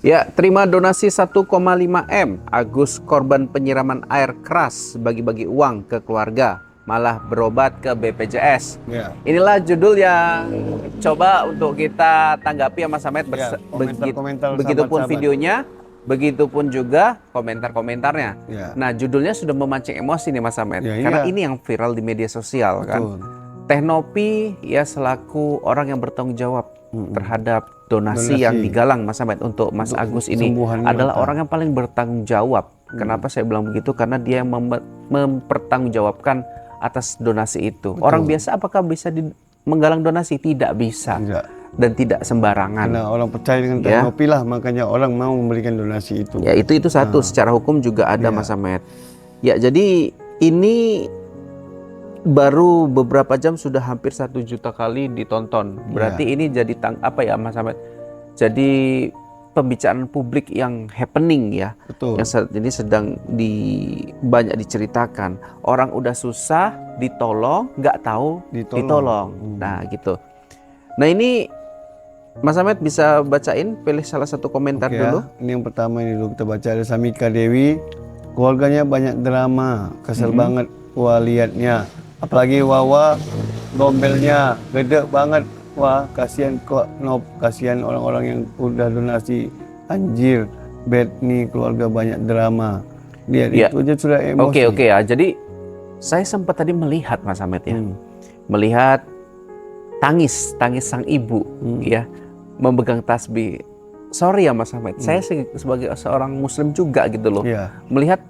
Ya, terima donasi 1,5 M. Agus korban penyiraman air keras bagi-bagi uang ke keluarga, malah berobat ke BPJS. Ya. Inilah judul yang coba untuk kita tanggapi ya Mas Ahmed. Ya, komentar-komentar Begitupun sahabat-sahabat. videonya, begitupun juga komentar-komentarnya. Ya. Nah, judulnya sudah memancing emosi nih Mas Ahmed. Ya, Karena iya. ini yang viral di media sosial kan. Betul. Teknopi ya selaku orang yang bertanggung jawab terhadap donasi yang digalang Mas Ahmed untuk Mas Agus ini adalah orang yang paling bertanggung jawab. Kenapa saya bilang begitu? Karena dia yang mempertanggungjawabkan atas donasi itu. Betul. Orang biasa apakah bisa menggalang donasi? Tidak bisa. Tidak. Dan tidak sembarangan. Karena orang percaya dengan teknopi lah, makanya orang mau memberikan donasi itu. Ya itu satu. Secara hukum juga ada Mas Ahmed. Ya jadi ini baru beberapa jam sudah hampir 1 juta kali ditonton. Berarti ini jadi apa ya Mas Ahmed? Jadi pembicaraan publik yang happening ya. Betul. Yang saat ini sedang banyak diceritakan. Orang udah susah ditolong, nggak tahu ditolong. Nah gitu. Nah ini Mas Ahmed bisa bacain, pilih salah satu komentar dulu. Ini yang pertama ini dulu kita baca, ada Samika Dewi. Keluarganya banyak drama, kesel banget wah liatnya. Apalagi Wawa gombelnya gede banget. Wah kasihan kok Nop, kasihan orang-orang yang udah donasi. Anjir, bad nih keluarga banyak drama. Lihat itu aja sudah emosi. Oke ya. Jadi saya sempat tadi melihat Mas Ahmed ya. Melihat tangis sang ibu ya memegang tasbih. Sorry ya Mas Ahmed, saya sebagai seorang muslim juga gitu loh. Melihat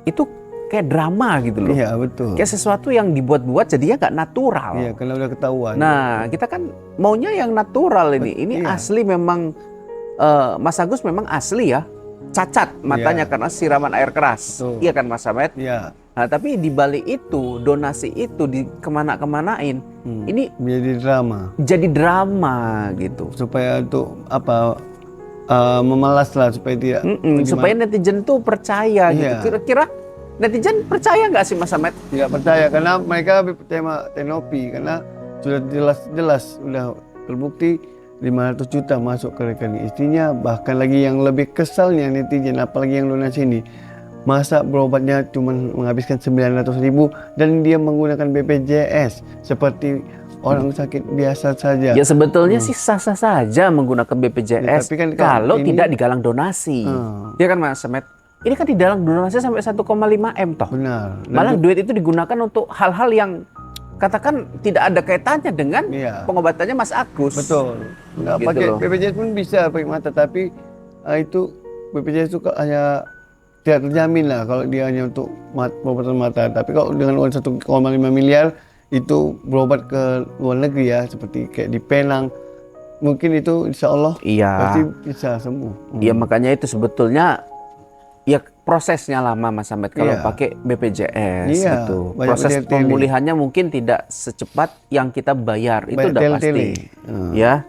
itu kayak drama gitu loh. Iya betul. Kayak sesuatu yang dibuat-buat jadinya nggak natural. Iya karena udah ketahuan. Nah kita kan maunya yang natural ini. Ini asli memang Mas Agus memang asli ya. Cacat matanya karena siraman air keras. Iya kan Mas Ahmed? Iya. Nah tapi di balik itu donasi itu di kemana-kemanain ini jadi drama gitu. Supaya untuk apa? Memalas lah supaya tidak. Supaya netizen tuh percaya gitu. Kira-kira netizen percaya nggak sih Mas Ahmed? Tidak percaya karena mereka lebih percaya sama teknopi karena sudah jelas sudah terbukti 500 juta masuk ke rekening istrinya. Bahkan lagi yang lebih kesalnya netizen, apalagi yang donasi ini, masa berobatnya cuma menghabiskan 900.000 dan dia menggunakan BPJS seperti orang sakit biasa saja. Ya sebetulnya sih sah-sah saja menggunakan BPJS kalau tidak digalang donasi. Ya kan Mas Ahmed? Ini kan digalang donasi sampai 1,5 M toh. Benar. Malah duit itu digunakan untuk hal-hal yang katakan tidak ada kaitannya dengan pengobatannya Mas Agus. Betul. Nggak gitu pakai loh. BPJS pun bisa pakai mata, tapi itu BPJS itu hanya tidak terjamin lah kalau dia hanya untuk pengobatan mata. Tapi kalau dengan uang 1,5 miliar itu berobat ke luar negeri ya, seperti kayak di Penang, mungkin itu insya Allah pasti bisa sembuh. Iya makanya itu sebetulnya ya prosesnya lama Mas Ahmed kalau pakai BPJS gitu. Proses pemulihannya mungkin tidak secepat yang kita bayar, itu udah pasti. Ya.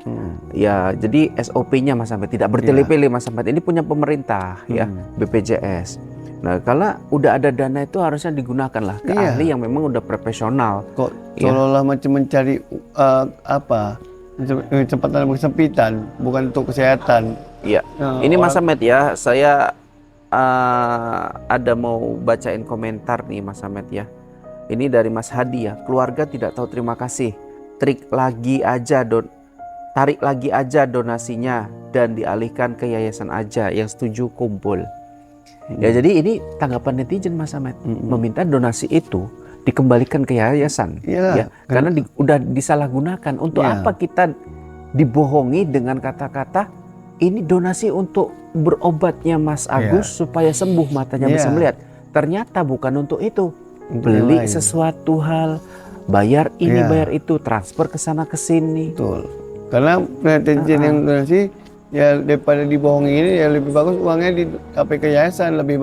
Ya, jadi SOP-nya Mas Ahmed tidak bertele-tele Mas Ahmed. Ini punya pemerintah ya, BPJS. Nah, kalau udah ada dana itu harusnya digunakan lah ke ahli yang memang udah profesional. Kok seolah-olah macam mencari kecepatan kesempitan, bukan untuk kesehatan. Iya. Ini Mas Ahmed ya, saya ada mau bacain komentar nih Mas Ahmed ya. Ini dari Mas Hadi ya. Keluarga tidak tahu terima kasih. Tarik lagi aja donasinya dan dialihkan ke yayasan aja, yang setuju kumpul. Ya jadi ini tanggapan netizen Mas Ahmed, meminta donasi itu dikembalikan ke yayasan ya. Karena udah disalahgunakan. Untuk apa kita dibohongi dengan kata-kata ini donasi untuk berobatnya Mas Agus supaya sembuh matanya bisa melihat. Ternyata bukan untuk itu. Beli sesuatu hal, bayar ini bayar itu, transfer ke sana ke sini. Betul. Karena netizen yang donasi ya daripada dibohongi ini ya lebih bagus uangnya di KPK yayasan, lebih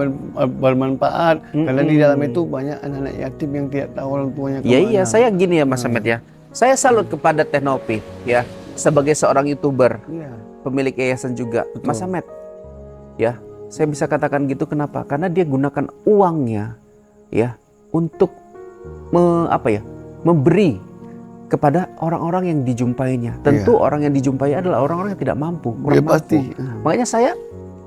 bermanfaat. Karena di dalam itu banyak anak-anak yatim yang tidak tahu orang tuanya kemana. Iya, saya gini ya Mas Ahmed ya. Saya salut kepada Teknopi ya, sebagai seorang YouTuber. Pemilik yayasan juga. Betul. Mas Ahmed ya, saya bisa katakan gitu kenapa? Karena dia gunakan uangnya ya untuk memberi kepada orang-orang yang dijumpainya. Tentu orang yang dijumpai adalah orang-orang yang tidak mampu, kurang mampu. Pasti. Makanya saya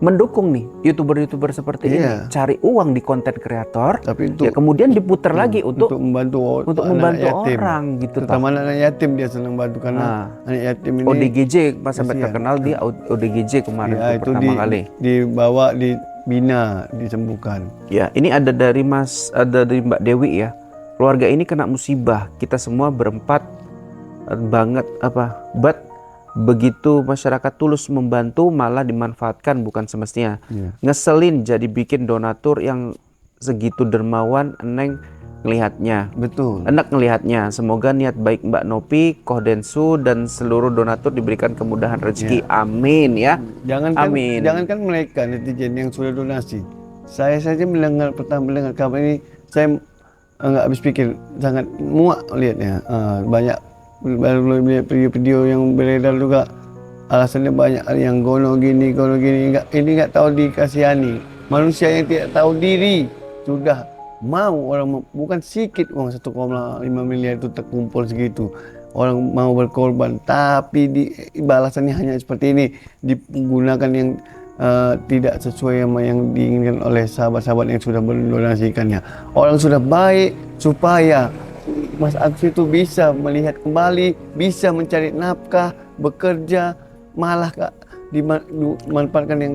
mendukung nih youtuber-youtuber seperti ini Iya. cari uang di konten kreator, Tapi ya kemudian diputar lagi untuk membantu membantu anak yatim. orang gitu. Terutama anak yatim dia senang bantu karena anak yatim ini ODGJ Mas sampai kasihan. terkenal di ODGJ kemarin ya, tuh itu pertama kali. dibawa, dibina, disembuhkan. Ya, ini ada dari Mbak Dewi ya. Keluarga ini kena musibah. Kita semua berempat banget but begitu masyarakat tulus membantu malah dimanfaatkan bukan semestinya. Iya. Ngeselin jadi bikin donatur yang segitu dermawan, Eneng ngelihatnya. Betul. Enak ngelihatnya. Semoga niat baik Mbak Nopi, Koh Densu dan seluruh donatur diberikan kemudahan rezeki. Amin ya. Amin. Jangankan mereka netizen yang sudah donasi. Saya saja pertama mendengar kabar ini, saya nggak habis pikir, sangat muak lihatnya. Banyak baru lihat video-video yang beredar juga, alasannya banyak, yang gono gini, nggak tahu dikasihani. Manusia yang tidak tahu diri sudah mau orang, bukan sedikit uang 1,5 miliar itu terkumpul segitu. Orang mau berkorban, tapi balasannya hanya seperti ini, digunakan yang tidak sesuai sama yang diinginkan oleh sahabat-sahabat yang sudah mendonasikannya. Orang sudah baik supaya Mas Agus itu bisa melihat kembali, bisa mencari nafkah, bekerja, malah dimanfaatkan yang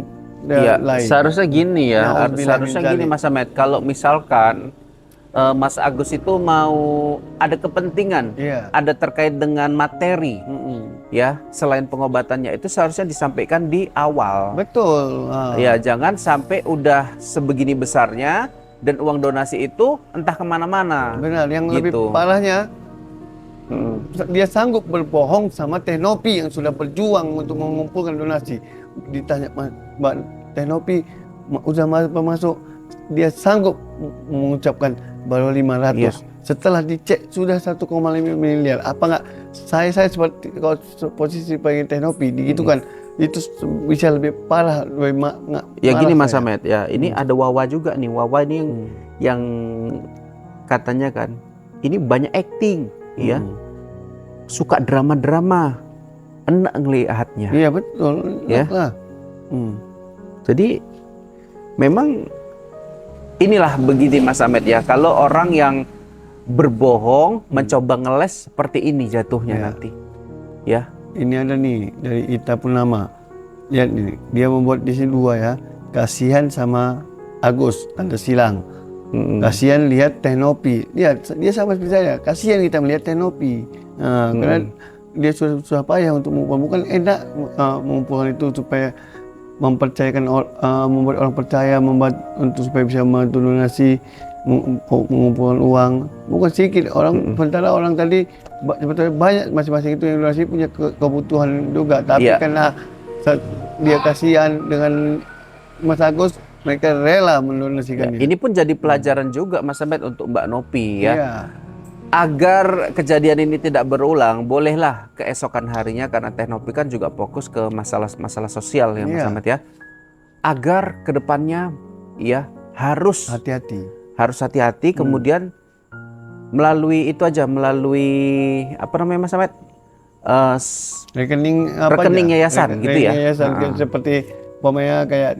lain. Seharusnya gini ya, seharusnya gini min Mas Ahmed, kalau misalkan Mas Agus itu mau ada kepentingan, ada terkait dengan materi, ya selain pengobatannya itu seharusnya disampaikan di awal. Betul. Ya jangan sampai udah sebegini besarnya dan uang donasi itu entah kemana-mana. Benar, yang gitu. lebih parahnya dia sanggup berbohong sama Teh Nopi yang sudah berjuang untuk mengumpulkan donasi. Ditanya Mbak Teh Nopi udah masuk, dia sanggup mengucapkan baru 500. Iya. Setelah dicek sudah 1,5 miliar. Apa nggak saya seperti kalau posisi pengen Teh Nopi digitukan, itu bisa lebih parah, lebih ya gini Mas saya. Ahmed ya, ini ada Wawa juga nih. Wawa ini yang katanya kan ini banyak acting, ya suka drama-drama, enak ngelihatnya. Iya betul. Ya. Jadi memang inilah begini Mas Ahmed ya, kalau orang yang berbohong mencoba ngeles seperti ini jatuhnya nanti, ya. Ini ada nih dari Ita Purnama. Lihat nih, dia membuat di sini 2 ya. Kasihan sama Agus, Tante Silang. Kasihan lihat Teh Nopi. Lihat, dia sama seperti saya. Kasihan kita melihat Teh Nopi. Karena dia susah payah untuk mengumpulkan. Bukan enak mengumpulkan itu supaya mempercayakan membuat orang percaya, untuk supaya bisa membantu donasi, mengumpulkan uang. Bukan sedikit orang, sementara orang tadi sebetulnya banyak, masing-masing itu yang donasi punya kebutuhan juga, tapi karena dia kasihan dengan Mas Agus, mereka rela mendonasikannya. Ini pun jadi pelajaran juga Mas Ahmed untuk Mbak Nopi ya. Iya. Agar kejadian ini tidak berulang, bolehlah keesokan harinya, karena Teh Nopi kan juga fokus ke masalah sosial ya Mas Ahmed ya. Agar kedepannya ya harus hati-hati, kemudian melalui itu aja, melalui apa namanya Mas Ahmed, rekening yayasan gitu ya. Yayasan seperti umpamanya kayak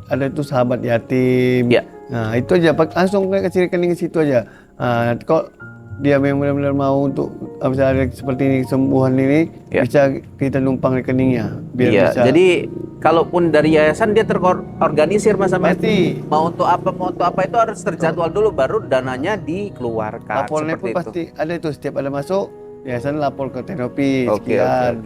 ada itu sahabat yatim. Nah itu aja, langsung kasih rekening ke situ aja. Nanti kok dia memang benar-benar mau untuk bisa ada seperti ini, kesembuhan ini, bisa kita numpang rekeningnya biar bisa. Jadi kalaupun dari yayasan dia terorganisir Mas Ahmed, mau untuk apa itu harus terjadwal dulu, baru dananya dikeluarkan. Lapornya pun pasti ada itu, setiap ada masuk yayasan lapor ke Teh Nopi sekian.